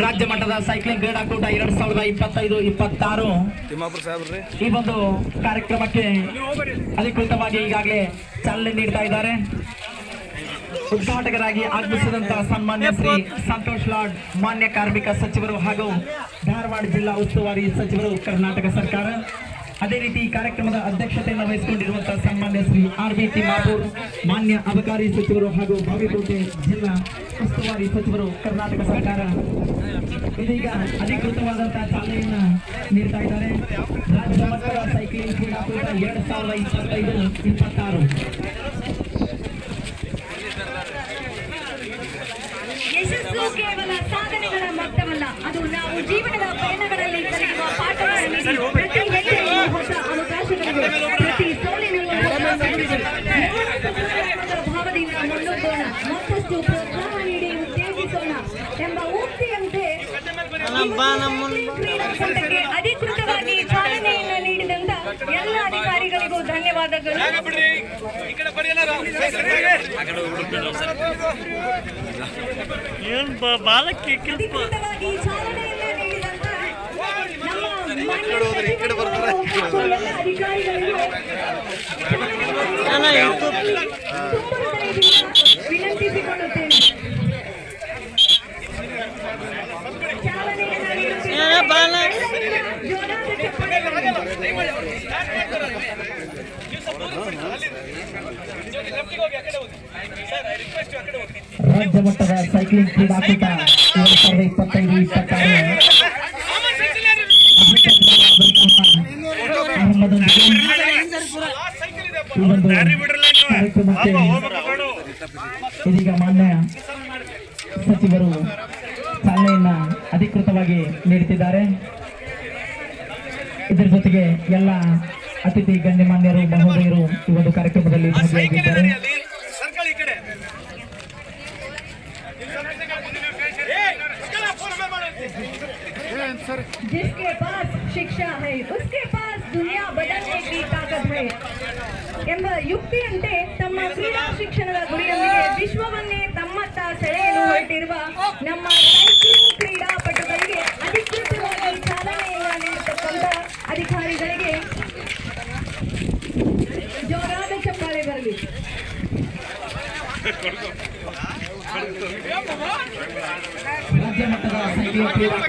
ರಾಜ್ಯ ಮಟ್ಟದ ಸೈಕ್ಲಿಂಗ್ ಕ್ರೀಡಾಕೂಟ 2025-26 ಈ ಒಂದು ಕಾರ್ಯಕ್ರಮಕ್ಕೆ ಅಧಿಕೃತವಾಗಿ ಈಗಾಗಲೇ ಚಾಲನೆ ನೀಡ್ತಾ ಇದ್ದಾರೆ. ಉದ್ಘಾಟಕರಾಗಿ ಆಗಮಿಸಿದಂತಹ ಸನ್ಮಾನ್ಯ ಶ್ರೀ ಸಂತೋಷ್ ಲಾಡ್, ಮಾನ್ಯ ಕಾರ್ಮಿಕ ಸಚಿವರು ಹಾಗೂ ಧಾರವಾಡ ಜಿಲ್ಲಾ ಉಸ್ತುವಾರಿ ಸಚಿವರು, ಕರ್ನಾಟಕ ಸರ್ಕಾರ. ಅದೇ ರೀತಿ ಈ ಕಾರ್ಯಕ್ರಮದ ಅಧ್ಯಕ್ಷತೆಯನ್ನು ವಹಿಸಿಕೊಂಡಿರುವಂತಹ ಸನ್ಮಾನ್ಯ ಶ್ರೀ RB ತಿಮ್ಮಾಪುರ್, ಮಾನ್ಯ ಅಬಕಾರಿ ಸಚಿವರು ಹಾಗೂ ಬಾಗಲಕೋಟೆ ಜಿಲ್ಲಾ ಉಸ್ತುವಾರಿ ಸಚಿವರು, ಕರ್ನಾಟಕ ಸರ್ಕಾರ. ಇದೀಗ ಅಧಿಕೃತವಾದಂತಹ ಚಾಲನೆಯನ್ನ ನೀಡ್ತಾ ಇದ್ದಾರೆ. ರಾಜ್ಯ ಮಟ್ಟದ ಸೈಕ್ಲಿಂಗ್ ಕ್ರೀಡಾಕೂಟ 2025-26 ಯಶಸ್ಸು ಕೇವಲ ಸಾಧನೆಗಳ ಮೊತ್ತವಲ್ಲ, ಅದು ನಾವು ಜೀವನದ ಪಯಣಗಳಲ್ಲಿ ಕಲಿಯುವ ಪಾಠಗಳಲ್ಲಿ ಪ್ರತಿ ಹೆಜ್ಜೆಯಲ್ಲೂ ಹೊಸ ಅವಕಾಶಗಳಿವೆ, ಪ್ರತಿ ಸೋಲಿನಲ್ಲೂ ಹೊಸ ಗೆಲುವಿದೆ. ಭಾವದಿಂದ ಮುನ್ನುಗ್ಗೋಣ, ಮತ್ತಷ್ಟು ಪ್ರೋತ್ಸಾಹ ನೀಡಿ ಉತ್ತೇಜಿಸೋಣ ಎಂಬ ಉಕ್ತಿಯಂತೆ ಕ್ರೀಡಾಕೂಟಕ್ಕೆ ಅಧಿಕೃತವಾಗಿ ಚಾಲನೆಯನ್ನು ನೀಡಿದಂತ ಎಲ್ಲ ಅಧಿಕಾರಿಗಳಿಗೂ ಧನ್ಯವಾದಗಳು. ಅಧಿಕೃತವಾಗಿ ಚಾಲನೆಯನ್ನ ನೀಡಿದಂತ ನಮ್ಮ ಅಧಿಕಾರಿಗಳಿಗೂ ವಿನಂತಿಸಿಕೊಳ್ಳುತ್ತೇನೆ. ಚಾಲನೆಯನ್ನ ರಾಜ್ಯ ಮಟ್ಟದ ಸೈಕ್ಲಿಂಗ್ ಕ್ರೀಡಾಕೂಟ 2025-26 ಇದೀಗ ಮಾನ್ಯ ಸಚಿವರು ಚಾಲನೆಯನ್ನ ಅಧಿಕೃತವಾಗಿ ನೀಡುತ್ತಿದ್ದಾರೆ. ಇದರ ಜೊತೆಗೆ ಎಲ್ಲ ಅತಿಥಿ ಗಣ್ಯಮಾನ್ಯರು, ಮಹೋದಯರು ಈ ಒಂದು ಕಾರ್ಯಕ್ರಮದಲ್ಲಿ ಭಾಗಿಯಾಗಿದ್ದಾರೆ. जिसके पास शिक्षा है उसके पास दुनिया बदलने की ताकत है ಎಂಬ ಯುಕ್ತಿಯಂತೆ ತಮ್ಮ ಕ್ರೀಡಾ ಶಿಕ್ಷಣದ ಗುರಿಯೊಂದಿಗೆ ವಿಶ್ವವನ್ನೇ ತಮ್ಮತ್ತ ಸೆಳೆಯಲು ಹೊರಟಿರುವ ನಮ್ಮ ಸೈಕ್ಲಿಂಗ್ ಕ್ರೀಡಾಪಟುಗಳಿಗೆ ಅಧಿಕೃತವಾಗಿ ಚಾಲನೆಯನ್ನು ನೀಡತಕ್ಕಂಥ ಅಧಿಕಾರಿಗಳಿಗೆ ಜೋರಾದ ಚಪ್ಪಾಳೆ ಬರಲಿ. ರಾಜ್ಯ ಮಟ್ಟದ ಸೈಕ್ಲಿಂಗ್ ಕ್ರೀಡಾ